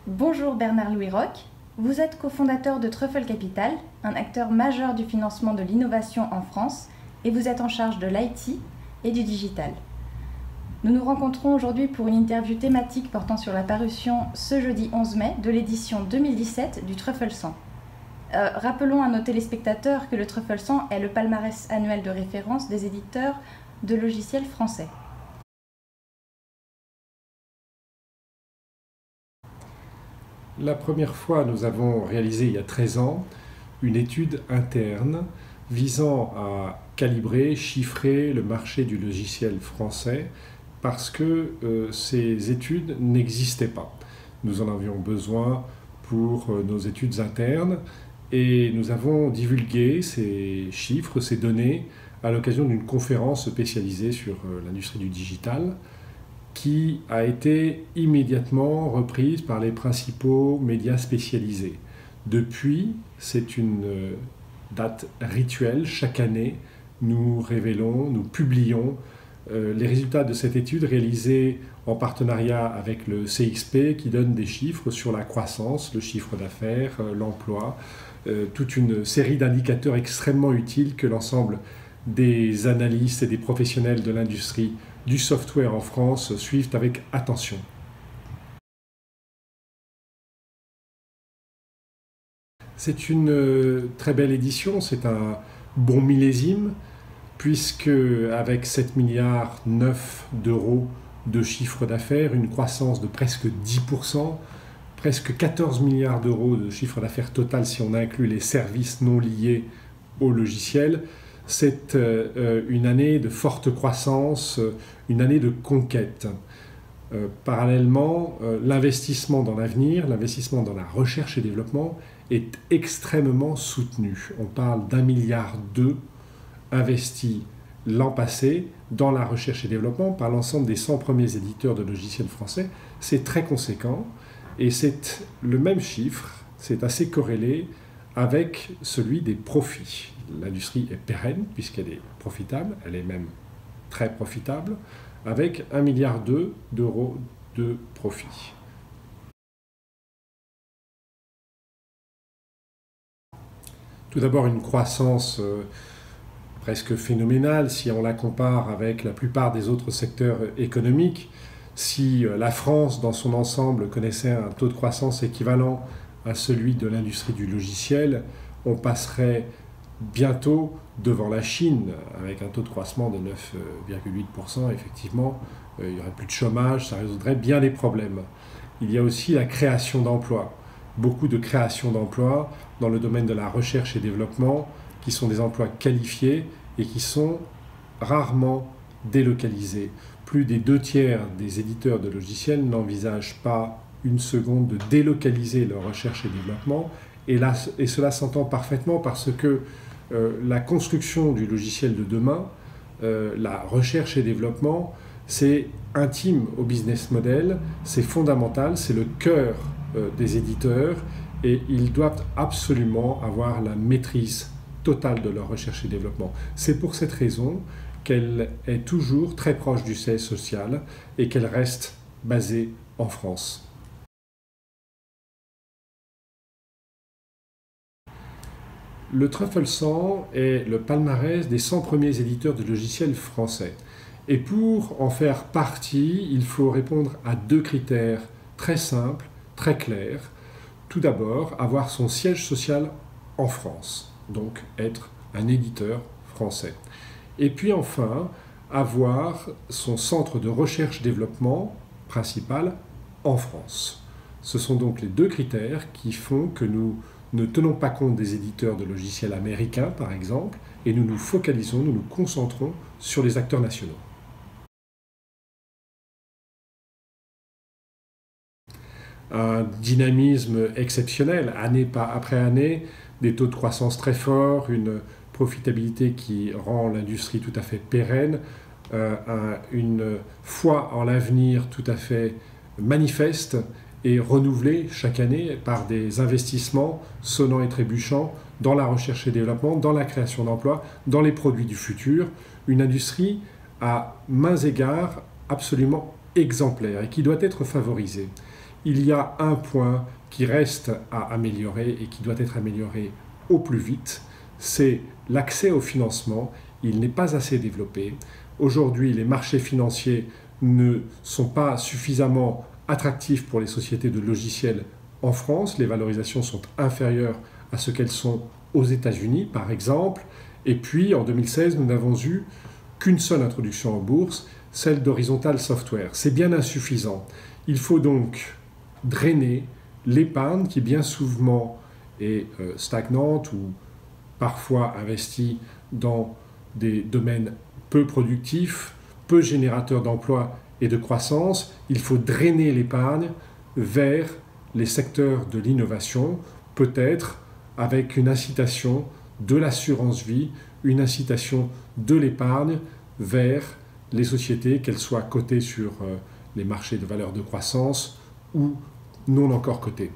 Bonjour Bernard-Louis Roch, vous êtes cofondateur de Truffle Capital, un acteur majeur du financement de l'innovation en France, et vous êtes en charge de l'IT et du digital. Nous nous rencontrons aujourd'hui pour une interview thématique portant sur la parution ce jeudi 11 mai de l'édition 2017 du Truffle 100. Rappelons à nos téléspectateurs que le Truffle 100 est le palmarès annuel de référence des éditeurs de logiciels français. La première fois, nous avons réalisé il y a 13 ans une étude interne visant à calibrer, chiffrer le marché du logiciel français parce que ces études n'existaient pas. Nous en avions besoin pour nos études internes et nous avons divulgué ces chiffres, ces données à l'occasion d'une conférence spécialisée sur l'industrie du digital qui a été immédiatement reprise par les principaux médias spécialisés. Depuis, c'est une date rituelle. Chaque année, nous révélons, nous publions les résultats de cette étude réalisée en partenariat avec le CXP qui donne des chiffres sur la croissance, le chiffre d'affaires, l'emploi, toute une série d'indicateurs extrêmement utiles que l'ensemble des analystes et des professionnels de l'industrie du software en France suivent avec attention. C'est une très belle édition, c'est un bon millésime, puisque avec 7 milliards 9 d'euros de chiffre d'affaires, une croissance de presque 10%, presque 14 milliards d'euros de chiffre d'affaires total si on inclut les services non liés au logiciel. C'est une année de forte croissance, une année de conquête. Parallèlement, l'investissement dans l'avenir, l'investissement dans la recherche et développement est extrêmement soutenu. On parle d'1,2 milliard investis l'an passé dans la recherche et développement par l'ensemble des 100 premiers éditeurs de logiciels français. C'est très conséquent et c'est le même chiffre, c'est assez corrélé avec celui des profits. L'industrie est pérenne puisqu'elle est profitable, elle est même très profitable, avec 1,2 milliard d'euros de profit. Tout d'abord une croissance presque phénoménale si on la compare avec la plupart des autres secteurs économiques. Si la France dans son ensemble connaissait un taux de croissance équivalent à celui de l'industrie du logiciel, on passerait bientôt devant la Chine, avec un taux de croissance de 9,8%, effectivement, il n'y aurait plus de chômage, ça résoudrait bien les problèmes. Il y a aussi la création d'emplois, beaucoup de création d'emplois dans le domaine de la recherche et développement, qui sont des emplois qualifiés et qui sont rarement délocalisés. Plus des 2/3 des éditeurs de logiciels n'envisagent pas une seconde de délocaliser leur recherche et développement, et cela s'entend parfaitement parce que la construction du logiciel de demain, la recherche et développement, c'est intime au business model, c'est fondamental, c'est le cœur des éditeurs et ils doivent absolument avoir la maîtrise totale de leur recherche et développement. C'est pour cette raison qu'elle est toujours très proche du siège social et qu'elle reste basée en France. Le Truffle 100 est le palmarès des 100 premiers éditeurs de logiciels français. Et pour en faire partie, il faut répondre à 2 critères très simples, très clairs. Tout d'abord, avoir son siège social en France, donc être un éditeur français. Et puis enfin, avoir son centre de recherche-développement principal en France. Ce sont donc les 2 critères qui font que nous ne tenons pas compte des éditeurs de logiciels américains, par exemple, et nous nous focalisons, nous nous concentrons sur les acteurs nationaux. Un dynamisme exceptionnel, année après année, des taux de croissance très forts, une profitabilité qui rend l'industrie tout à fait pérenne, une foi en l'avenir tout à fait manifeste et renouvelée chaque année par des investissements sonnants et trébuchants dans la recherche et développement, dans la création d'emplois, dans les produits du futur. Une industrie à maints égards absolument exemplaire et qui doit être favorisée. il y a un point qui reste à améliorer et qui doit être amélioré au plus vite, c'est l'accès au financement. Il n'est pas assez développé. Aujourd'hui, les marchés financiers ne sont pas suffisamment attractifs pour les sociétés de logiciels en France. Les valorisations sont inférieures à ce qu'elles sont aux États-Unis, par exemple. Et puis, en 2016, nous n'avons eu qu'une seule introduction en bourse, celle d'Horizontal Software. C'est bien insuffisant. Il faut donc drainer l'épargne qui bien souvent est stagnante ou parfois investie dans des domaines peu productifs, peu générateurs d'emplois et de croissance. Il faut drainer l'épargne vers les secteurs de l'innovation, peut-être avec une incitation de l'assurance vie, une incitation de l'épargne vers les sociétés, qu'elles soient cotées sur les marchés de valeurs de croissance ou non encore cotées.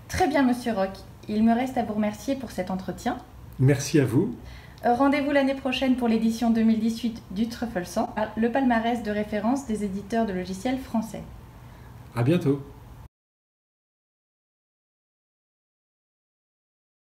Très bien, Monsieur Roch. Il me reste à vous remercier pour cet entretien. Merci à vous. Rendez-vous l'année prochaine pour l'édition 2018 du Truffle 100, le palmarès de référence des éditeurs de logiciels français. À bientôt.